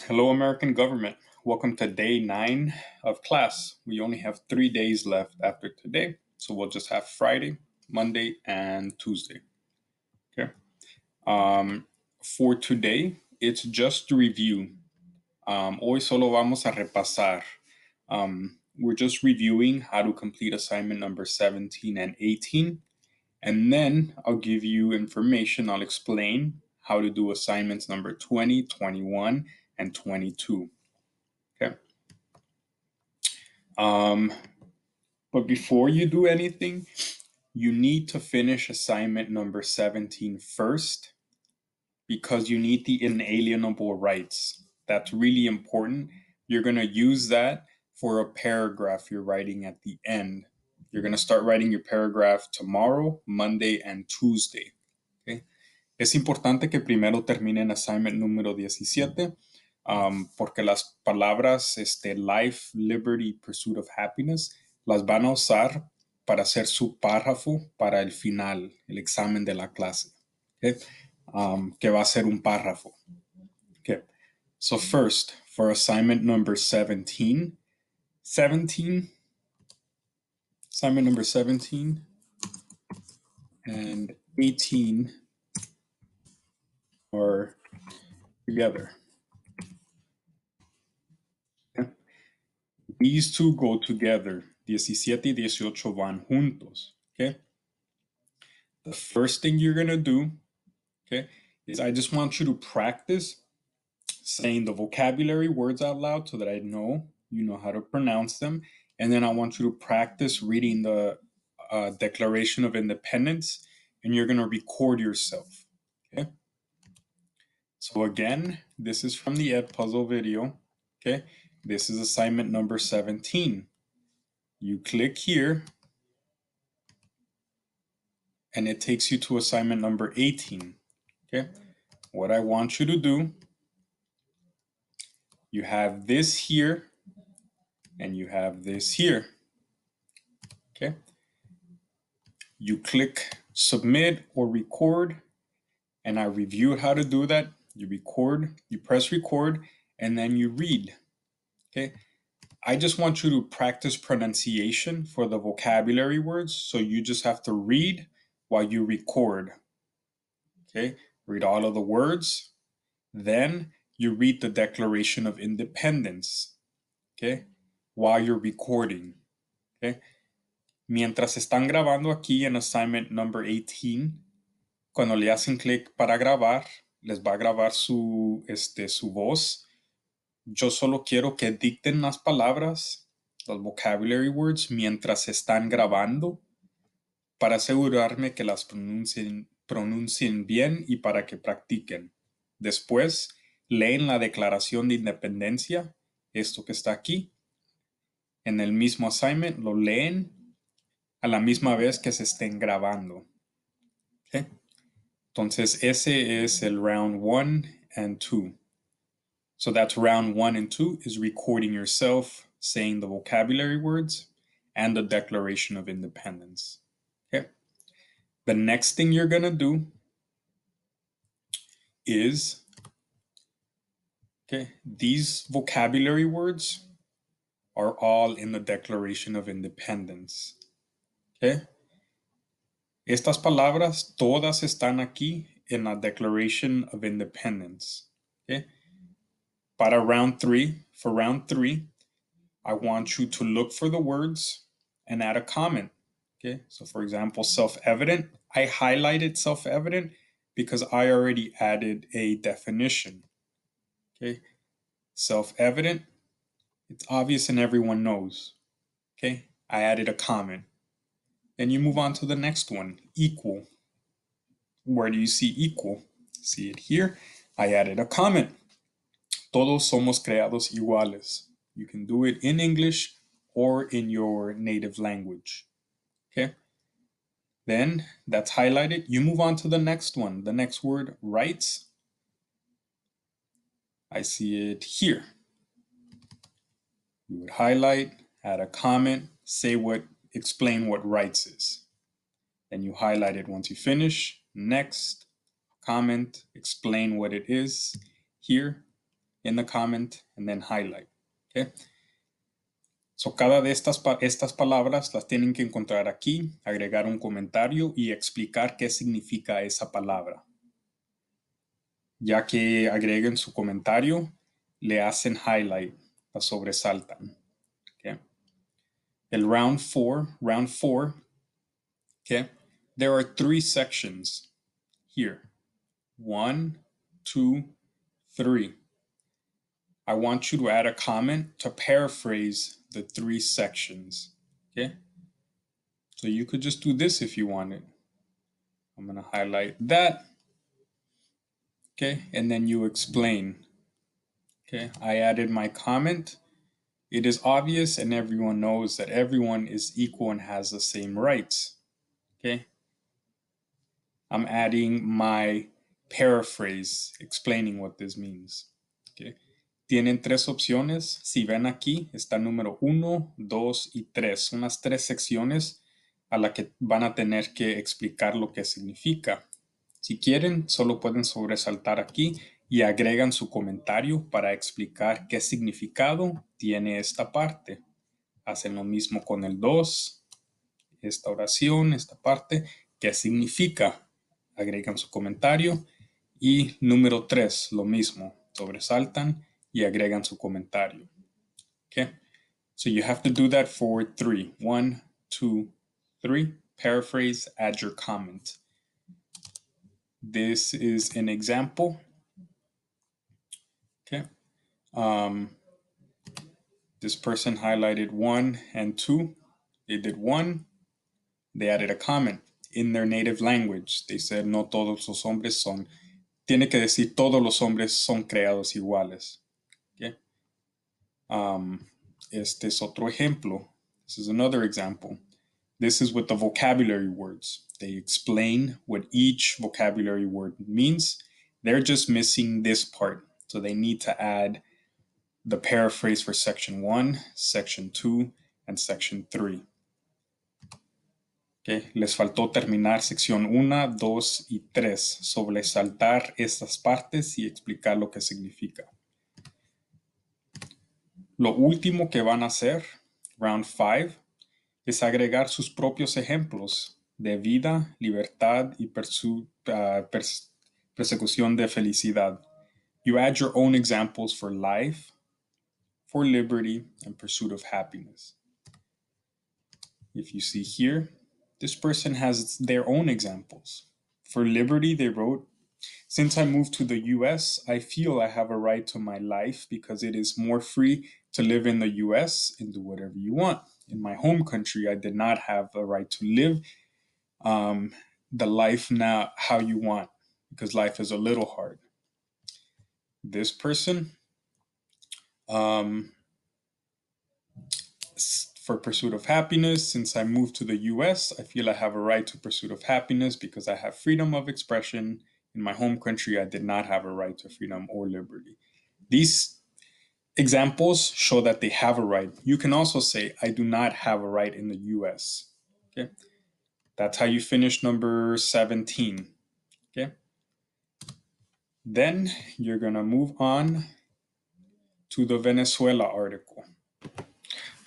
Hello, American government. Welcome to day 9 of class. We only have 3 days left after today, so we'll just have Friday, Monday, and Tuesday. Okay. For today, it's just to review. Hoy solo vamos a repasar. We're just reviewing how to complete assignment number 17 and 18. And then I'll give you information. I'll explain how to do assignments number 20, 21, and 22. Okay. But before you do anything, you need to finish assignment number 17 first because you need the inalienable rights. That's really important. You're going to use that for a paragraph you're writing at the end. You're going to start writing your paragraph tomorrow, Monday, and Tuesday. Okay? Es importante que primero terminen assignment número 17 porque las palabras life, liberty, pursuit of happiness las van a usar para hacer su párrafo para el final, el examen de la clase, okay? Que va a ser un párrafo. Okay. So first, for assignment number 17, assignment number 17 and 18 are together. Okay. These two go together. 17 y 18 van juntos. Okay. The first thing you're going to do, okay, is I just want you to practice saying the vocabulary words out loud so that I know you know how to pronounce them. And then I want you to practice reading the Declaration of Independence, and you're going to record yourself. Okay. So again, this is from the Edpuzzle video. Okay. This is assignment number 17. You click here, and it takes you to assignment number 18. Okay. What I want you to do, you have this here, and you have this here. Okay. You click submit or record, and I reviewed how to do that. You record, you press record, and then you read. Okay. I just want you to practice pronunciation for the vocabulary words. So you just have to read while you record. Okay. Read all of the words. Then you read the Declaration of Independence. Okay. While you're recording. Okay. Mientras están grabando aquí en assignment number 18, cuando le hacen clic para grabar, les va a grabar su voz. Yo solo quiero que dicten las palabras, los vocabulary words, mientras están grabando, para asegurarme que las pronuncien bien y para que practiquen. Después, leen la Declaración de Independencia, esto que está aquí. En el mismo assignment lo leen a la misma vez que se estén grabando. ¿Okay? Entonces, ese es el round 1 and 2. So that's round 1 and 2 is recording yourself saying the vocabulary words and the Declaration of Independence. Okay. The next thing you're going to do is, okay, these vocabulary words are all in the Declaration of Independence. Okay. Estas palabras todas están aquí en la Declaration of Independence. Okay. Para round 3, for round 3, I want you to look for the words and add a comment. Okay, so for example, self-evident. I highlighted self-evident because I already added a definition. Okay, self-evident, it's obvious and everyone knows. Okay, I added a comment. Then you move on to the next one, equal. Where do you see equal? See it here. I added a comment. Todos somos creados iguales. You can do it in English or in your native language. Okay. Then that's highlighted. You move on to the next one. The next word, rights. I see it here. You would highlight, add a comment, explain what rights is. Then you highlight it once you finish. Next, comment, explain what it is here. in the comment, and then highlight. Okay. So cada de estas palabras las tienen que encontrar aquí, agregar un comentario y explicar qué significa esa palabra. Ya que agreguen su comentario, le hacen highlight, la sobresaltan. Okay. El round four, okay, there are 3 sections here. 1, 2, 3. I want you to add a comment to paraphrase the 3 sections. Okay. So you could just do this if you wanted. I'm going to highlight that. Okay. And then you explain. Okay. I added my comment. It is obvious and everyone knows that everyone is equal and has the same rights. Okay. I'm adding my paraphrase explaining what this means. Okay. Tienen 3 opciones. Si ven aquí, está número 1, 2 y 3. Son las 3 secciones a las que van a tener que explicar lo que significa. Si quieren, solo pueden sobresaltar aquí y agregan su comentario para explicar qué significado tiene esta parte. Hacen lo mismo con el 2, esta oración, esta parte, qué significa. Agregan su comentario. Y número 3, lo mismo, sobresaltan y agregan su comentario. Okay, so you have to do that for 3. 1, 2, 3. Paraphrase, add your comment. This is an example. Okay. This person highlighted 1 and 2. They did 1. They added a comment in their native language. They said, no todos los hombres son. Tiene que decir, todos los hombres son creados iguales. Okay. Este es otro ejemplo. This is another example. This is with the vocabulary words. They explain what each vocabulary word means. They're just missing this part. So they need to add the paraphrase for section 1, section 2, and section 3. Okay. Les faltó terminar sección 1, 2 y 3. Sobresaltar estas partes y explicar lo que significa. Lo último que van a hacer, round 5, es agregar sus propios ejemplos de vida, libertad y persecución de felicidad. You add your own examples for life, for liberty, and pursuit of happiness. If you see here, this person has their own examples. For liberty, they wrote, since I moved to the US, I feel I have a right to my life because it is more free to live in the US and do whatever you want. In my home country, I did not have a right to live the life now how you want because life is a little hard. This person, for pursuit of happiness, since I moved to the US, I feel I have a right to pursuit of happiness because I have freedom of expression. In my home country, I did not have a right to freedom or liberty. These examples show that they have a right. You can also say, I do not have a right in the US. Okay, that's how you finish number 17. Okay, then you're gonna move on to the Venezuela article.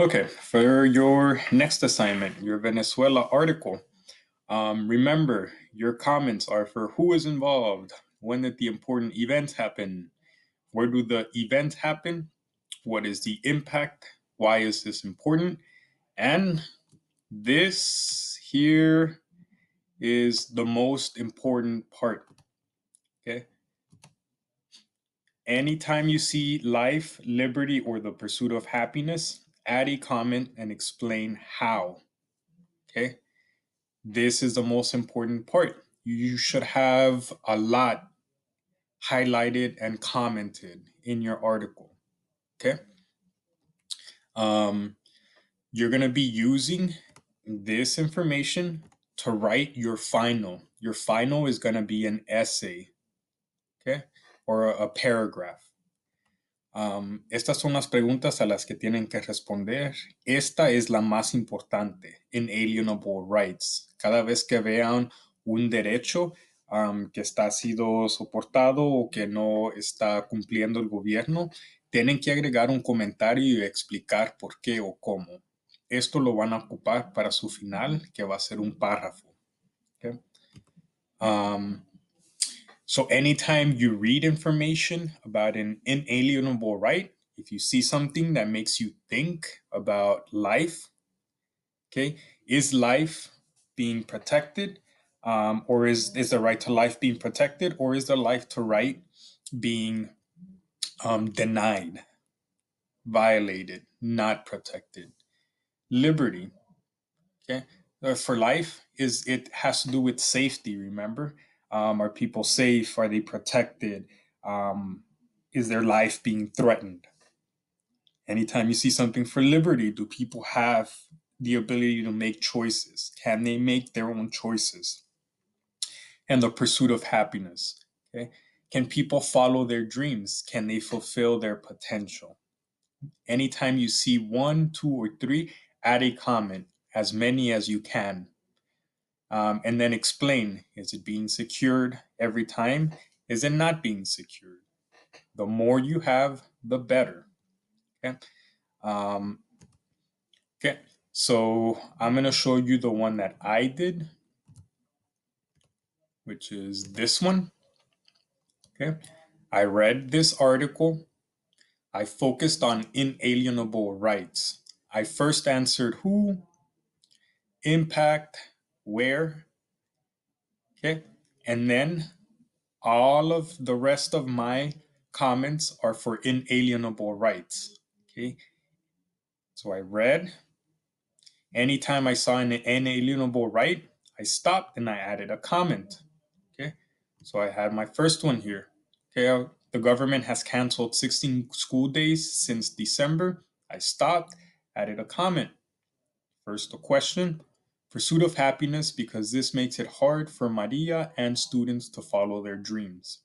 Okay, for your next assignment, your Venezuela article, remember your comments are for who is involved, when did the important event happen, where do the events happen, what is the impact, why is this important, and this here is the most important part. Okay. Anytime you see life, liberty, or the pursuit of happiness, add a comment and explain how. Okay. This is the most important part. You should have a lot highlighted and commented in your article. Okay. You're going to be using this information to write your final. Your final is going to be an essay, okay, or a paragraph. Estas son las preguntas a las que tienen que responder. Esta es la más importante, inalienable rights. Cada vez que vean un derecho, que está sido soportado o que no está cumpliendo el gobierno, tienen que agregar un comentario y explicar por qué o cómo. Esto lo van a ocupar para su final, que va a ser un párrafo. Okay? So anytime you read information about an inalienable right, if you see something that makes you think about life, okay, is life being protected? Or is the right to life being protected, or is the life to right being denied, violated, not protected? Liberty, okay, for life is it has to do with safety. Remember, are people safe? Are they protected? Is their life being threatened? Anytime you see something for liberty, do people have the ability to make choices? Can they make their own choices? And the pursuit of happiness. Okay. Can people follow their dreams? Can they fulfill their potential? Anytime you see 1, 2, or 3, add a comment, as many as you can. And then explain, is it being secured every time? Is it not being secured? The more you have, the better. Okay. Okay. So I'm going to show you the one that I did, which is this one. Okay. I read this article. I focused on inalienable rights. I first answered who, impact, where, okay? And then all of the rest of my comments are for inalienable rights, okay? So I read. Anytime I saw an inalienable right, I stopped and I added a comment, okay? So I had my first one here. Okay, the government has canceled 16 school days since December. I stopped, added a comment. First, a question: pursuit of happiness, because this makes it hard for Maria and students to follow their dreams.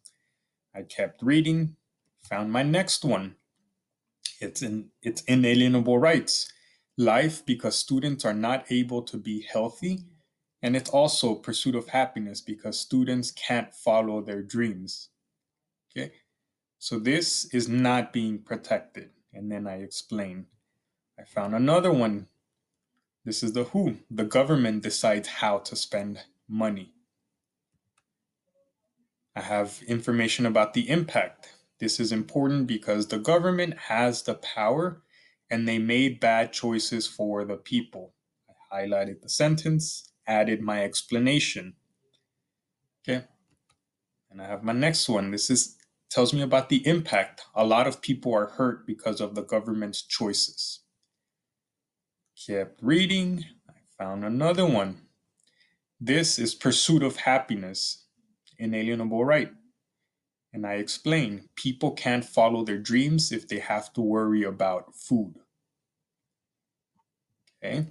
I kept reading, found my next one. It's inalienable rights. Life, because students are not able to be healthy. And it's also pursuit of happiness because students can't follow their dreams. Okay, so this is not being protected. And then I explain. I found another one. This is the who. The government decides how to spend money. I have information about the impact. This is important because the government has the power and they made bad choices for the people. I highlighted the sentence, added my explanation. Okay. And I have my next one. This is tells me about the impact. A lot of people are hurt because of the government's choices. Kept reading. I found another one. This is pursuit of happiness, inalienable right. And I explain, people can't follow their dreams if they have to worry about food. Okay.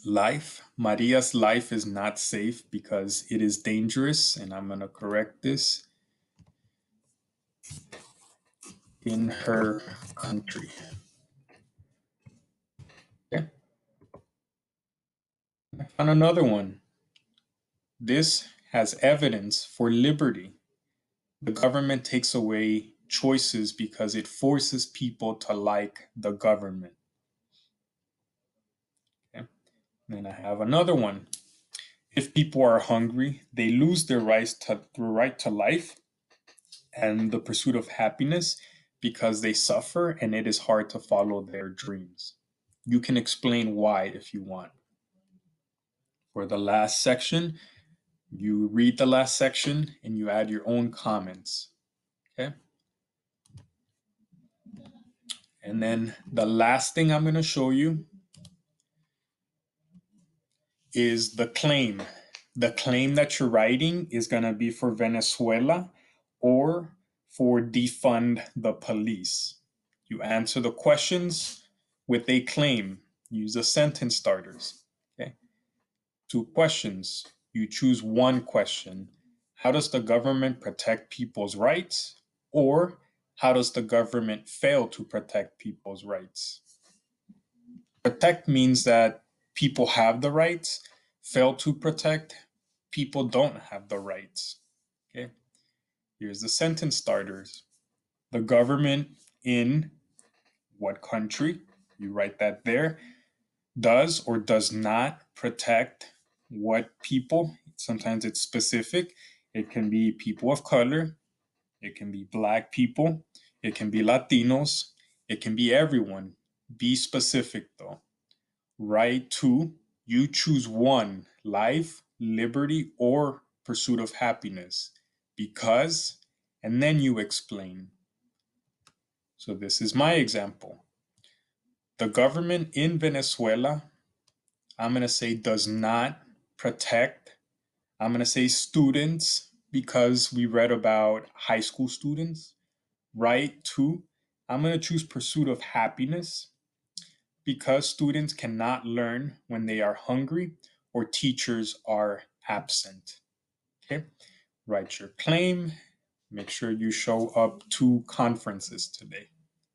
Life. Maria's life is not safe because it is dangerous, and I'm going to correct this, in her country. Okay. I found another one. This has evidence for liberty. The government takes away choices because it forces people to like the government. Okay. Then I have another one. If people are hungry, they lose their right to life and the pursuit of happiness because they suffer and it is hard to follow their dreams. You can explain why if you want. For the last section, you read the last section and you add your own comments. Okay. And then the last thing I'm going to show you is the claim. The claim that you're writing is going to be for Venezuela or for defund the police. You answer the questions with a claim. Use the sentence starters. Okay. 2 questions. You choose one question. How does the government protect people's rights? Or how does the government fail to protect people's rights? Protect means that people have the rights. Fail to protect people don't have the rights. Okay, here's the sentence starters. The government in what country? You write that there. Does or does not protect what people? Sometimes it's specific. It can be people of color. It can be black people. It can be Latinos. It can be everyone. Be specific though. Right to, you choose one: life, liberty, or pursuit of happiness. Because, and then you explain. So this is my example. The government in Venezuela, I'm going to say, does not protect. I'm going to say students because we read about high school students. Right to, I'm going to choose pursuit of happiness because students cannot learn when they are hungry or teachers are absent. Okay, write your claim. Make sure you show up to conferences today.